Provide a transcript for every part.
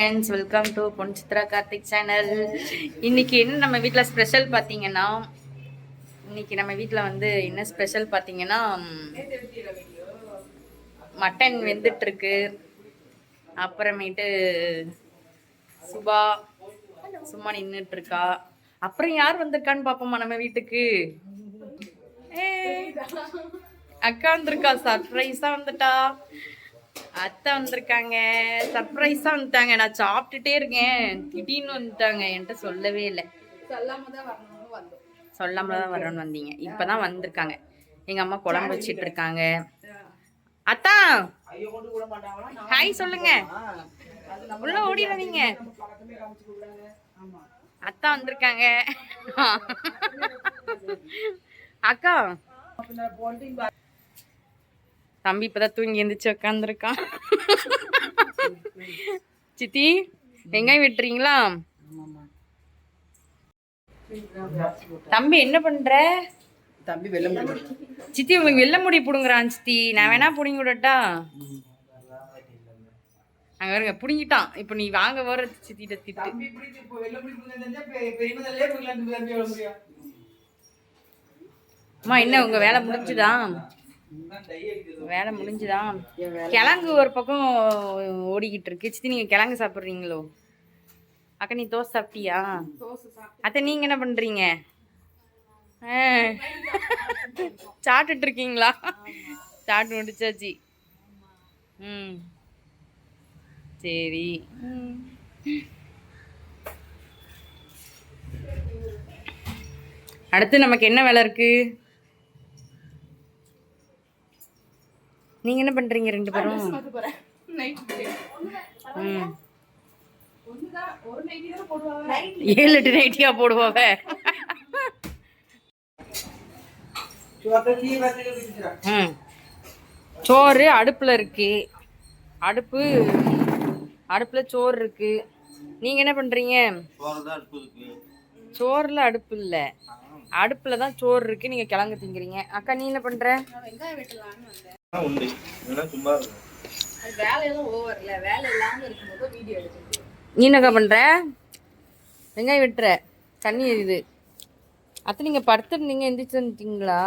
Friends, welcome to Pon Chitra Karthik channel. இன்னைக்கு என்ன நம்ம வீட்டில் ஸ்பெஷல் பார்த்தீங்கன்னா, என்ன ஸ்பெஷல் பார்த்தீங்கன்னா, மட்டன் வெந்துட்டுருக்கு. அப்புறமேட்டு சும்மா நின்றுட்டுருக்கா. அப்புறம் யார் வந்திருக்கான்னு பார்ப்போமா நம்ம வீட்டுக்கு? அக்கா வந்திருக்கா, சர்ப்ரைஸாக வந்துட்டா. அத்தை வந்திருக்காங்க, சர்ப்ரைஸா வந்துட்டாங்க. நான் சாப்பிட்டுட்டே இருக்கேன், திடீர்னு வந்துட்டாங்க. என்கிட்ட சொல்லவே இல்லை. சொல்லாம தான் வரணும்னு வந்தீங்க. இப்பதான் வந்திருக்காங்க. எங்க அம்மா குழம்பு வச்சிட்டு இருக்காங்க. அத்தா ஹாய் சொல்லுங்க, உள்ள ஓடிடுவீங்க. அத்தா வந்திருக்காங்க. அக்கா, தம்பி இப்பதான் தூங்கி எந்திரிச்சு உட்காந்துருக்கான். சித்தி வெங்காயம் வெட்டுறீங்களா? தம்பி என்ன பண்ற? தம்பி வெள்ள முடி. சித்தி உங்களுக்கு வெள்ள முடி புடுங்குறான். சித்தி நான் வேணா புடுங்கி விடட்டா? அங்க வருங்க, புடுங்கிட்டான். இப்போ நீ வாங்க வர சித்திட்ட திட்டு. அம்மா என்ன உங்க வேலை முடிஞ்சுதா? வேலை முடிஞ்சுதா? கிழங்கு ஒரு பக்கம் ஓடிக்கிட்டு இருக்கு. சித்தி நீங்க கிழங்கு சாப்பிட்றீங்களோ? அக்கா நீ தோசை சாப்பிட்டியா? அத்தை நீங்க என்ன பண்றீங்க? சாப்பிட்டுட்டு இருக்கீங்களா? சாப்பிட்டு முடிச்சாச்சு. சரி. அடுத்து நமக்கு என்ன வேலை இருக்கு? நீங்க என்ன பண்றீங்க ரெண்டு பேரும்? 7-8 நைட்டியா போடுவாங்க. சோறு அடுப்புல இருக்கு. அடுப்புல சோறு இருக்கு. நீங்க என்ன பண்றீங்க? சோறுல அடுப்பு இல்ல, அடுப்புல தான் சோறு இருக்கு. நீங்க கிழங்கு திங்கிறீங்க. அக்கா நீ என்ன பண்ற? நீ என்னக்கா பண்ற? வெங்காயம் வெட்டுற, தண்ணி எரியுது. அத்தை நீங்க படுத்துருந்தீங்க, எந்திரிச்சு வந்துட்டீங்களா?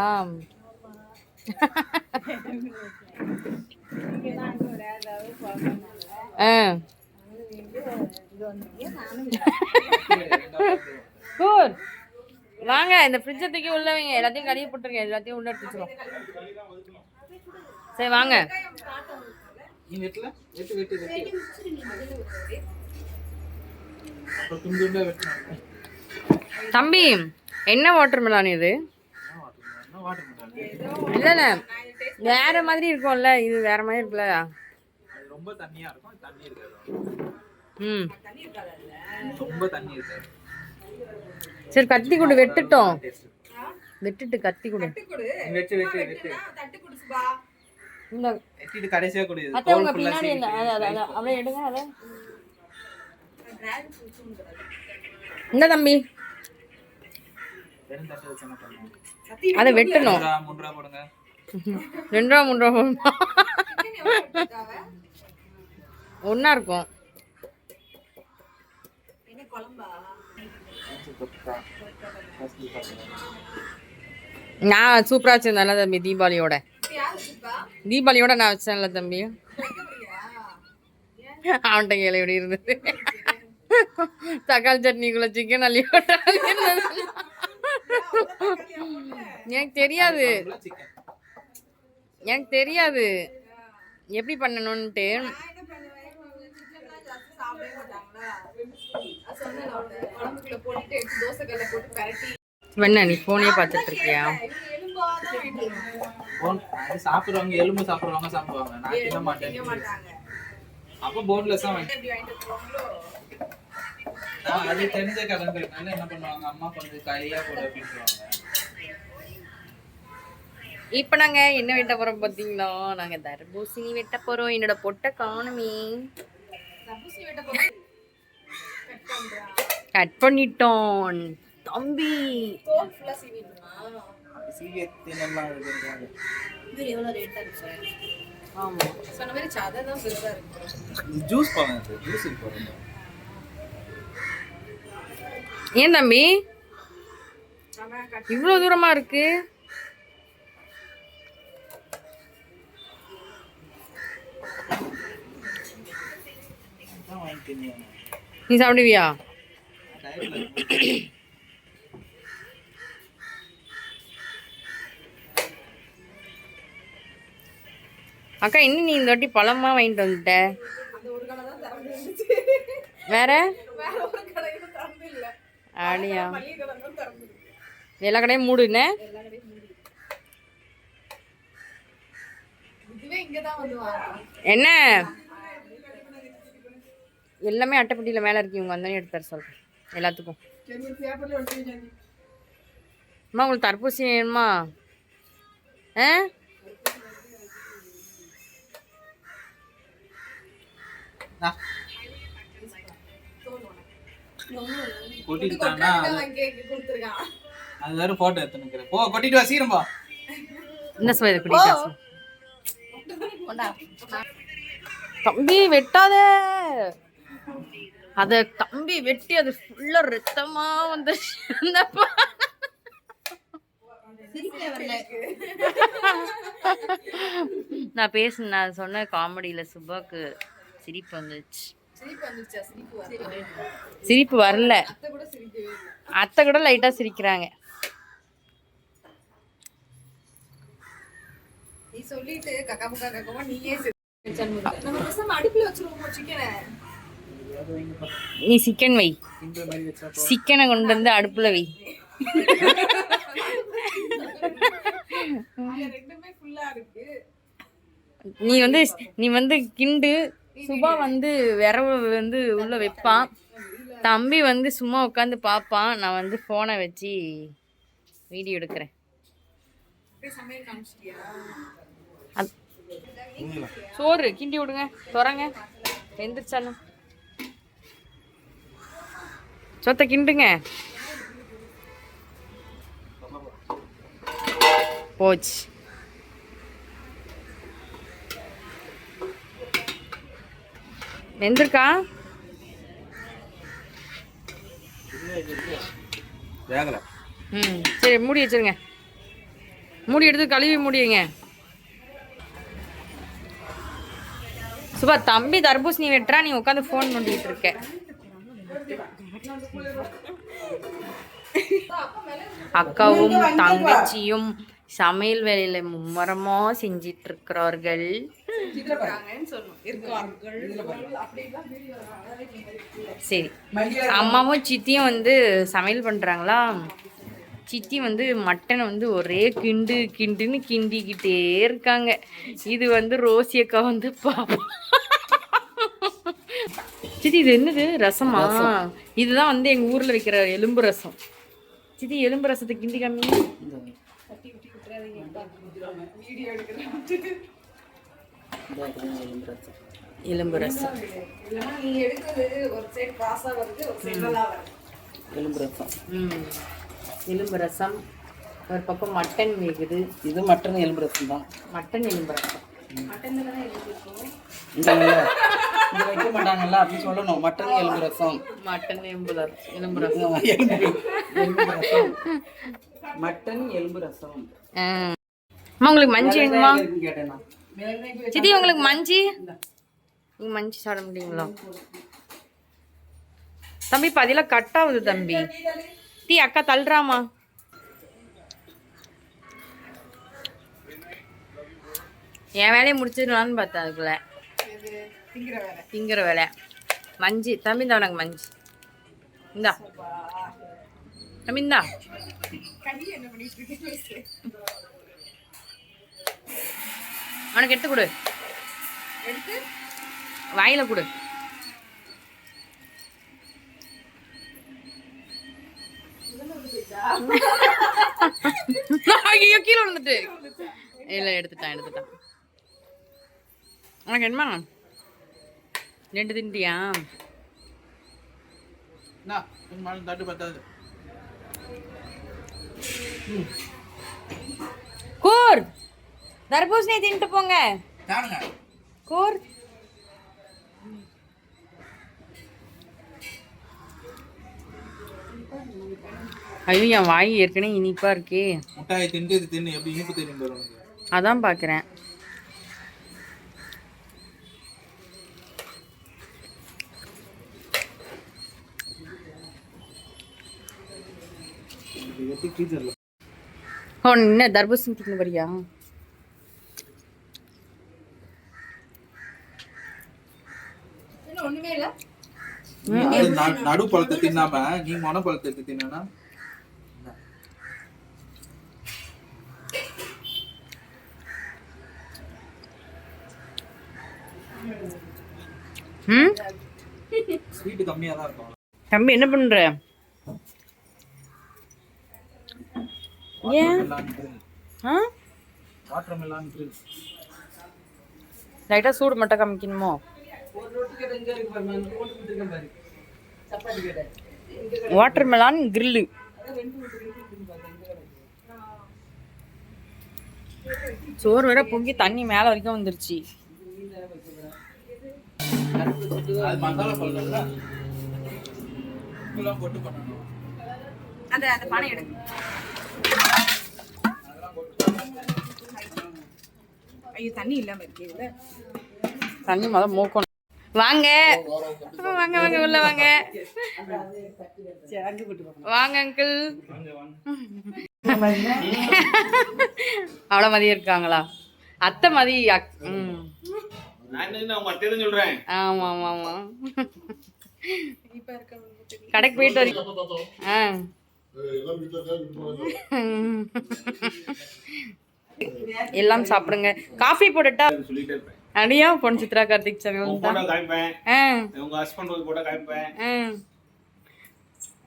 வாங்க, இந்த ஃப்ரிட்ஜை தூக்கி உள்ள வைங்க. எல்லாத்தையும் கழுவி போட்டுருங்க, எல்லாத்தையும் உள்ள எடுத்துக்கிறோம். சரி வாங்க. தம்பி என்ன வாட்டர் மெலான் இது? இல்ல வேற மாதிரி இருக்கும்ல, இது வேற மாதிரி இருக்குல்ல. ரொம்ப தண்ணியா இருக்கும், தண்ணி இருக்காது. ரொம்ப தண்ணி இருக்காது. சரி கத்தி கொடு, வெட்டுட்டோம். வெட்டுட்டு கத்தி கொடு. வெட்டு வெட்டு வெட்டு தட்டு கொடு சுபா. இந்த வெட்டிட்டு கடைசியா கொடு. அத்தை உங்க பின்னாடி இல்ல, அத அப்படியே எடுங்க. அத இந்த தம்பி அத வெட்டணும். 3 ரூபா போடுங்க. 2 ரூபா 3 ரூபா ஒண்ணா இருக்கும். என்ன குழம்பா? நான் சூப்பரா வச்சிருந்தேன்ல தம்பி, தீபாவளியோட நான் வச்சேன்ல தம்பி. அவன்கிட்ட கேள்வி எப்படி இருந்தது? தக்காளி சட்னிக்குள்ள சிக்கன் அள்ளி எனக்கு தெரியாது எப்படி பண்ணணும்ட்டு. நீ போனே பார்த்துட்டு இருக்கியா? சாப்பிடுவாங்க, எலும்பு சாப்பிடுவாங்க. நான் தின்ன மாட்டேன். அப்ப போன்லெஸ்ஸா அது தெரிஞ்ச கிழங்குனால என்ன பண்ணுவாங்க, அம்மா கொஞ்சம் கையா போட அப்படின்றாங்க. இப்ப நாங்க என்ன வெட்ட போறோம் பாத்தீங்களா? நாங்க தர்பூசணி வெட்ட போறோம். என்னோட பொட்டை காணுமே. கட் பண்ணிட்டோம் தம்பி. ஆமா. சொன்ன மாதிரி சதை தான் பெருசா இருக்கு. ஜூஸ் பாருங்க, ஜூஸ் பாருங்க. ஏன் தம்பி இவ்வளோ தூரமா இருக்கு? நீ சாப்பிடுவியா? அக்கா இன்னும் நீ இந்த வாட்டி பழமா வாங்கிட்டு வந்துட்ட. அந்த ஒரு கடை தான் திறந்து இருந்துச்சு. வேற வேற ஒரு கடையும் திறந்து இல்ல. அப்படியா? மளிகை கடை தான் திறந்து இருக்கு. எல்லா கடையும் மூடுனே. எல்லா கடையும் மூடி. இதுவே இங்க தான் வந்து வாங்கலாம். என்ன எல்லாமே அட்டைப்பட்டியில் மேலே இருக்கு. இவங்க வந்தோடனே எடுத்து தர சொல்கிறேன் எல்லாத்துக்கும். பேப்பர்ல ஒட்டி வச்சாங்க. அம்மா உங்களுக்கு தர்பூசணி வேணுமா? ஆ கொட்டிட்டானா கேக் கொடுத்துருக்கான். அது வேற போட்டோ எடுத்து நிக்கிறேன். போ கொட்டிட்டு வா சீக்கிரம் போ. இந்த சுவை குடிக்கா தம்பி வெட்டாத. அத தம்பி வெட்டி அது ஃபுல்லா ரத்தமா வந்து நான் சொன்ன காமெடியில சுபாக்கு சிரிப்பு வந்துச்சு. சிரிப்பு வரல. அத்தை கூட லைட்டா சிரிக்கிறாங்க. நீ சொல்லிட்டு கக்கா முக்கா கக்கமா நீயே நம்ம பேசாம அடுப்புல வச்சிருவோம் சிக்கனை. நீ சிக்கன் வை. இந்த மாதிரி வெச்சா சிக்கனை கொண்டு வந்து அடுப்புல வை. ரெண்டுமே ஃபுல்லா இருக்கு. நீ வந்து கிண்டு. சுபா வந்து விரவு வந்து உள்ள வைப்பான். தம்பி வந்து சும்மா உட்காந்து பார்ப்பான். நான் வந்து ஃபோனை வச்சு வீடியோ எடுக்கிறேன். சமையல் காமிச்சிட்டியா? சோறு கிண்டி விடுங்க. துறங்க எந்திரிச்சாலும் சொத்தை கிண்டுங்க. போச்சு. வெந்திருக்கா? வேகல. சரி மூடி வச்சிருங்க. மூடி எடுத்து கழுவி மூடிங்க. சுபா தம்பி தர்பூசணி வெட்டுறா, நீ உட்காந்து ஃபோன் நோண்டிட்டு இருக்க. அக்காவும் தங்கச்சியும் சமையல் வேலையில மும்மரமா செஞ்சிட்டு இருக்கிறார்கள். சரி, அம்மாவும் சித்தியும் வந்து சமையல் பண்றாங்களா. சித்தி வந்து மட்டனை வந்து ஒரே கிண்டுன்னு கிண்டிக்கிட்டே இருக்காங்க. இது வந்து ரோசி அக்கா வந்து பாப்பா. சித்தி இது என்னது? ரசமா? இதுதான் வந்து எங்க ஊர்ல வைக்கிற எலும்பு ரசம். சித்தி எலும்பு ரசத்தை கிண்டி காமி. எலும்பு ரசம். எலும்பு ரசம். ஒரு பக்கம் மட்டன் வேகுது. இது மட்டன் எலும்பு ரசம் தான். மட்டன் எலும்பு ரசம். இங்க வைக்க மாட்டாங்கல்ல அப்படி சொல்லணும். மட்டன் எலும்பு ரசம். மட்டன் எலும்பு ரசம். மட்டன் எலும்பு ரசம். அம்மா உங்களுக்கு மஞ்சி வேணுமா? சித்தி உங்களுக்கு மஞ்சி? நீங்க மஞ்சி சாப்பிட முடியுங்களா? தம்பி பதில கட் ஆகுது தம்பி. டீ அக்கா தள்ளுறாமா? என் வேலையை முடிச்சிடலான்னு பார்த்தா அதுக்குள்ள திங்கிற வேலை. மஞ்சி தம்பி தான் உனக்கு மஞ்சி. இந்தா தம்பி இந்தா. உனக்கு எடுத்து கொடு. வாயில கொடு. ஐயோ கீழே விழுந்துட்டு. இல்ல எடுத்துட்டான். உனக்கு என்னமா 2 திண்டியா? தட்டு பத்தாது. கூர் தர்பூசணி தின்ட்டு போங்க. காணுங்க கோர் ஐயோ என் வாய் ஏற்கனவே இனிப்பா இருக்கே. முட்டாயை தின்று இது தின்னு எப்படி இனிப்பு தெரியும் பாரு உனக்கு. அதான் பாக்குறேன். ஓ என்ன தர்பூசணி தின்னு வரியா? ஒண்ணுமே இல்ல. நடு பழத்தை தின்னாம நீ மொன பழத்தை எடுத்து தின்னா ஸ்வீட் கம்மியா தான் இருக்கும். தம்பி என்ன பண்ற? ஏன் வாட்டர் மெலான் கிரில் லைட்டா சூடு மட்டும் காமிக்கணுமோ? Water melon grill. சோறு வேற பொங்கி தண்ணி மேல வரைக்கும் வந்துருச்சு. அது மசாலா பழம்ல இதெல்லாம் போட்டு பண்ணனும். அந்த அந்த பானை எடு. ஐயோ தண்ணி இல்லாம இருக்கே இதுல. தண்ணி மொத மூக்கணும். வாங்க வாங்க வாங்க உள்ள வாங்க. வாங்க அங்கிள். அவ்வளோ மதியம் இருக்காங்களா? அத்தை மதி. ஆமா ஆமா ஆமா. கடைக்கு போயிட்டு வரீங்க? எல்லாம் சாப்பிடுங்க. காஃபி போட்டுட்டா அடியா பொன் சித்ரா கார்த்திக் சாமி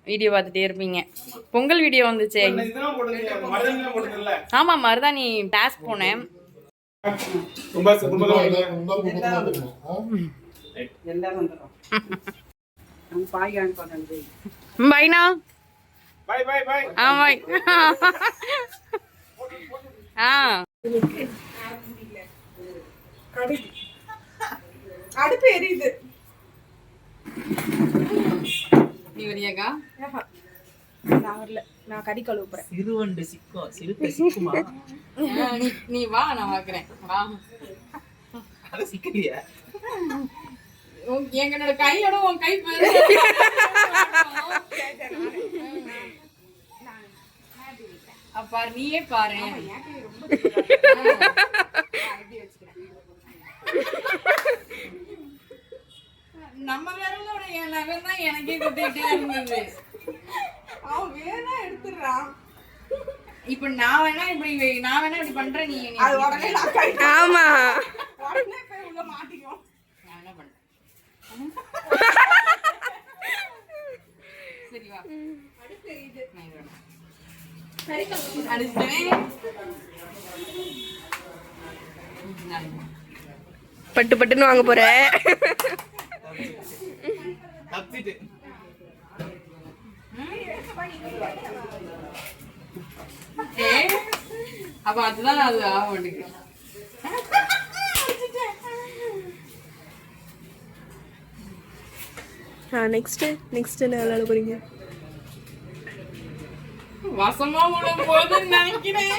வீடியோ பார்த்துட்டே இருப்பீங்க. பொங்கல் வீடியோ வந்துச்சு. ஆமா மருதாணி டாஸ் போனேன். பைனா பாய். அடுப்பு எரியுது. நீ வரியாக்கா? நான் வரல. நான் கறி கழுவ போறேன். சிறுவண்டு சிக்கும் சிறுத்தை சிக்குமா? நீ வா நான் பாக்குறேன். வா. அது சிக்கலையா? என்னோட கையோட உன் கை பாரு. அப்பா நீயே பாரு. நம்ம விரலோட என் நகர் தான் எனக்கே குத்திட்டே இருந்தது. அவன் வேணா எடுத்துறான். இப்ப நான் வேணா இப்படி பண்றேன். நீ அது உடனே நான் கை. ஆமா உடனே போய் உள்ள மாட்டிக்கோ. நான் என்ன பண்றேன்? சரி வா. அடுப்பு எரியுது. கறி கழுவ அடிச்சேன். பட்டு பட்டுன்னு வாங்க போறேன். தப்பிட்டு அப்ப அதுதான் அது ஆக மாட்டேங்குது. நெக்ஸ்ட் என்ன விளையாட போறீங்க? வசமா விடும் போதுன்னு நினைக்கிறேன்.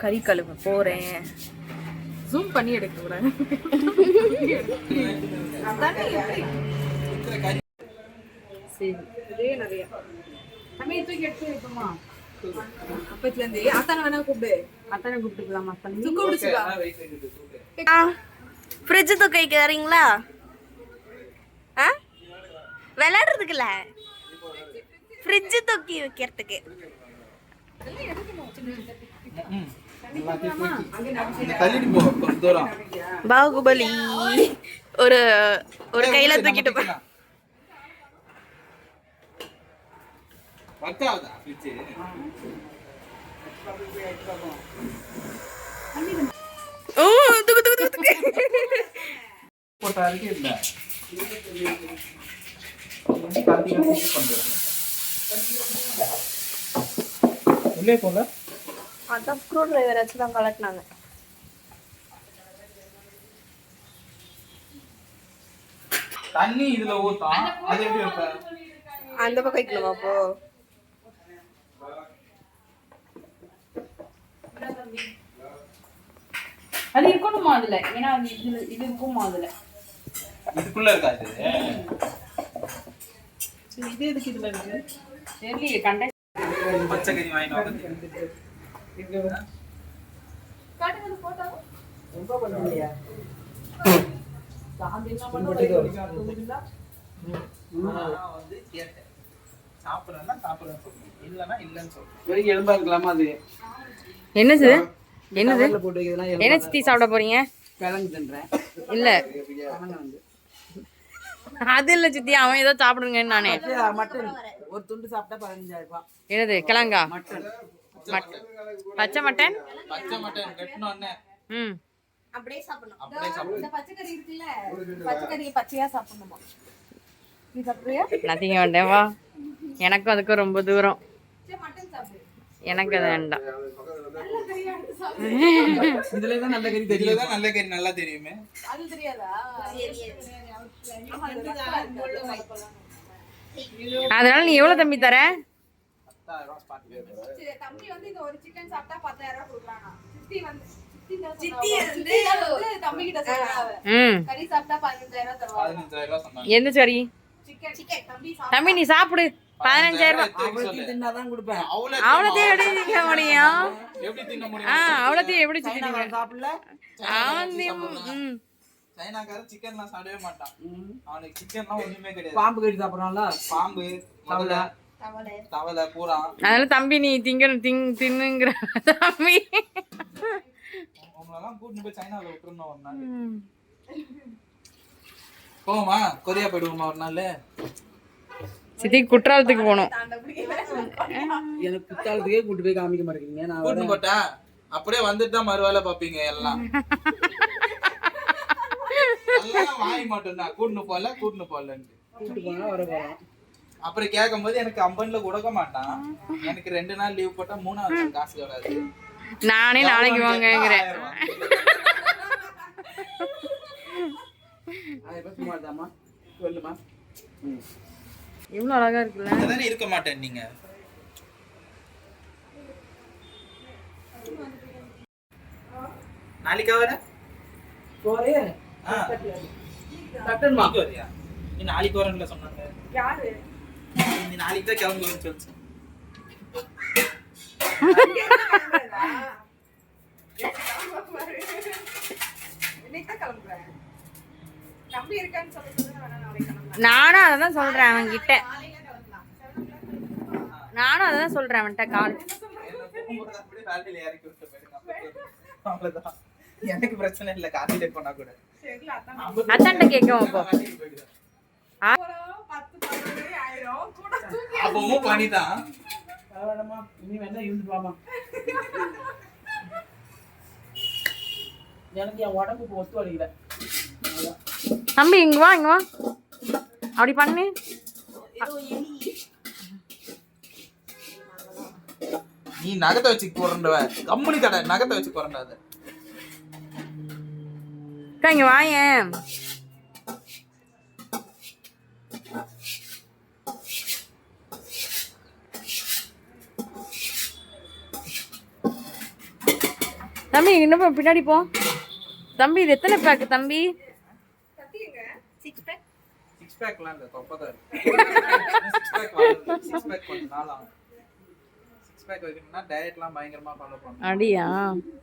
கறி கழுவ போறேன். ஜூம் பண்ணி எடுக்க கூடாது. சரி இதே நிறைய சமையல் தூக்கி எடுத்து வைப்போமா? அப்பத்துல இருந்து அத்தான வேணா கூப்பிடு. அத்தனை கூப்பிட்டுக்கலாமா? சுக்கு பிடிச்சுக்கா. ஃப்ரிட்ஜ் தூக்க வைக்கிறீங்களா? விளையாடுறதுக்குல ஃப்ரிட்ஜ் தூக்கி வைக்கிறதுக்கு. பாகுபலி ஒரு ஒரு கையில தூக்கிட்டு போ. ஓ துக்கு துக்கு துக்கு போட்டாருக்கு இல்ல உள்ளே போல அதான் ஸ்க்ரூ டிரைவர் வச்சு தான் கலட்டினாங்க. தண்ணி இதுல ஊத்தான். அது எப்படி வைப்ப? அந்த பக்கம் வைக்கணுமா அப்போ? அது இருக்கணுமா அதுல? ஏன்னா இது இருக்குமா அதுல? இதுக்குள்ள இருக்காது. இது எதுக்கு இதுல இருக்கு? தெரியல கண்டை பச்சை கறி வாங்கிட்டு வந்து காட்டுங்க போட்டோ. ரொம்ப பண்ணலையா? வந்து கேட்டேன். சாப்பிடுறேன்னா சாப்பிடுறேன்னு சொல்றேன். இல்லைன்னா இல்லைன்னு சொல்றேன். வெறும் எலும்பா இருக்கலாமா அது? என்னது என்னது கவர்ல போட்டு வைக்கிறதுலாம் என்ன சித்தி சாப்பிட போறீங்க? கிழங்கு தின்றேன். இல்ல கிழங்கு வந்து அது இல்ல சித்தி, அவன் ஏதோ சாப்பிடுங்கன்னு நானே. மட்டன் ஒரு துண்டு சாப்பிட்டா 15,000 ரூபாய். என்னது கிழங்கா? மட்டன் பச்சை மட்டன். பச்சை மட்டன் கட்டணும்னு ம் அப்படியே சாப்பிடணும். அப்படியே சாப்பிடு. இந்த பச்சைக்கறி இருக்குல்ல, பச்சைக்கறியை பச்சையா சாப்பிடணுமா? நீ சாப்பிடுறியா? நதிங்க வேண்டேன் வா, எனக்கும் அதுக்கும் ரொம்ப தூரம். சரி, மட்டன் சாப்பிடு. எனக்கு அது வேண்டாம். நல்ல கறியா எடுத்து சாப்பிடு. இதுல தான் நல்ல கறி தெரியும். இதுலதான் நல்ல கறி நல்லா தெரியுமே. அது தெரியாதா? ஆமா, இதுதான் அன்புள்ள வைக்கலாம். அதனால நீ எவ்வளவு தம்பி தர? 10,000 ரூபாய் ஸ்பாட் பேப்பர். சரி, தம்பி வந்து இந்த ஒரு சிக்கன் சாப்பிட்டா 10,000 ரூபாய் கொடுக்குறானா? சித்தி வந்து தம்பி கிட்ட சொல்றாங்க, ம் கறி சாப்பிட்டா 15,000 ரூபாய் தருவாங்க. 15,000 ரூபாய் சொன்னாங்க. எந்த சரி சிக்கன் தம்பி தம்பி நீ சாப்பிடு. 15,000 ரூபாய். அவளுக்கு தின்னாதான் கொடுப்பேன். அவ்வளோத்தையும் எப்படி திங்க முடியும்? எப்படி தின்ன ஆ முடியும்? அவ்வளோத்தையும் எப்படி சித்தி திங்க? சைனாக்காரன் சாப்பிடல. அவன் ம் சைனாக்காரன் சிக்கன்லாம் சாப்பிடவே மாட்டான். அவனுக்கு சிக்கன்லாம் ஒண்ணுமே கிடையாது. பாம்பு கறி சாப்பிடறான்ல. பாம்பு, முதலை, தவளை, பூரா. அதனால தம்பி நீ தின்னுங்கிற தம்பி. உங்களெல்லாம் கூட்டிட்டு போய் சைனால விட்டுறணும் ஒரு நாள். போவோமா? கொரியா போயிடுவோமா ஒரு நாள்? சித்தி குற்றாலத்துக்கு போகணும். எனக்கு குத்தாலத்துக்கே கூட்டு போய் காமிக்க மாட்டேங்கிறீங்க. நான் கூட்டிட்டு போட்டா அப்படியே வந்துட்டு தான் மறுவேளை பாப்பீங்க எல்லாம். எல்லாம் வாங்கி மாட்டோம்னா கூட்டிட்டு போலன்ட்டு கூட்டு போனா வர போறோம். அப்புறம் கேட்கும் போது எனக்கு கம்பெனில கொடுக்க மாட்டான். எனக்கு 2 நாள் லீவ் போட்டா 3வது நாள் காசு வராது. நானே நாளைக்கு வாங்கங்கிறேன். அதை பத்தி மாட்டாமா சொல்லுமா. இவ்வளவு அழகா இருக்குல்ல. அதானே இருக்க மாட்டேன் நீங்க. நாளைக்கு வர போறே கட்டணுமா? வரியா? நீ நாளைக்கு வரேன்ல சொன்னாங்க. யாரு? நீ நாளைக்கு தான் கிளம்புவேன்னு சொல்லிச்சு. இன்னைக்கு தான் கிளம்புறேன். தம்பி இருக்கான்னு சொல்லிட்டு வேணா நாளைக்கு கிளம்புறேன். நானும் அதை தான் சொல்றேன் அவன்கிட்ட. காலையில கிளம்பலாம். நானும் அதை தான் சொல்றேன் அவன்கிட்ட கால். போகும்போது அப்படியே வேலையில இறக்கி விட்டு போயிடுங்க. அவ்வளவுதான். எனக்கு பிரச்சனை இல்லை காலையில போனா கூட. சரில அதான் அத்தான்ட்ட கேட்கும் அப்போ. வேலைக்கு போயிடுவேன். 10-12 ஆயிரும் கூட தூங்கி அப்பவும் பனிதான். பரவாயில்லம்மா, இனி வேணா இருந்துட்டு வாமா. எனக்கு என் உடம்புக்கு ஒத்து வலிக்கல. தம்பி இங்க வா இங்க வா. அப்படி பண்ணு. நீ நகத்தை வச்சு போறண்டவ கம்பெனி கடை நகத்தை வச்சு போறண்டாத. இங்க வாயேன். தம்பி இன்னும் பின்னாடி போ. தம்பி இது எத்தனை பேக் தம்பி? கத்திங்க 6 பேக் 6 பேக்லாம் இல்ல தொப்பதா இருக்கு. 6 பேக் வாங்குறது 6 பேக் கொஞ்ச நாள் ஆகும். 6 பேக் வைக்கணும்னா டயட்லாம் பயங்கரமா ஃபாலோ பண்ணணும். அடியா?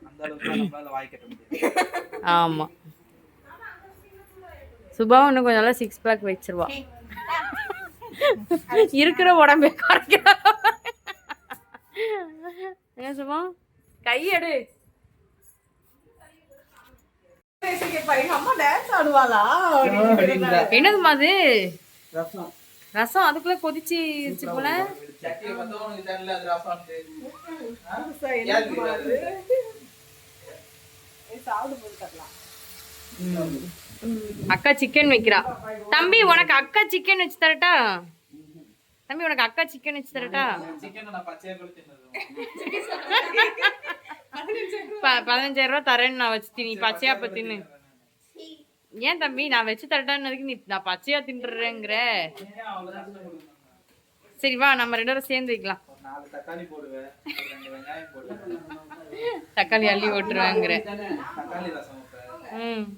அந்த அளவுக்கு நம்மளால வாய் கட்ட முடியாது. ஆமா. சுபா இன்னும் கொஞ்ச நாள் 6 பேக் வச்சிருவா. இருக்கிற உடம்பே குறைக்கிறா. என்ன சுபா? கை எடு. அம்மா டான்ஸ் ஆடுவாளா? என்னதுமா அது? ரசம் ரசம் அதுக்குள்ள கொதிச்சிருச்சு போல. சட்டியை பார்த்தா உனக்கு தெரியல அது ரசம். சாப்பிடு போட்டு தரலாம். அக்கா சிக்கன் வைக்கிறா. தம்பி உனக்கு அக்கா சிக்கன் வச்சு தரட்டா? தம்பி உனக்கு அக்கா சிக்கன் வச்சு தரட்டா? சிக்கன் நான் பச்சையா கூட தின்னது 15,000 ரூபா தரேன்னு நான் வச்சு நீ பச்சையா அப்ப தின்னு. ஏன் தம்பி நான் வச்சு தரட்டான்னதுக்கு நீ நான் பச்சையா தின்றுறேங்கிற? சரி வா நம்ம 2 பேரும் சேர்ந்து வைக்கலாம். 4 தக்காளி போடுவேன், 2 வெங்காயம் போடுவேன், தக்காளி அள்ளி ஓட்டுருவாங்கிற. தக்காளி ரசம் வைப்பேன்.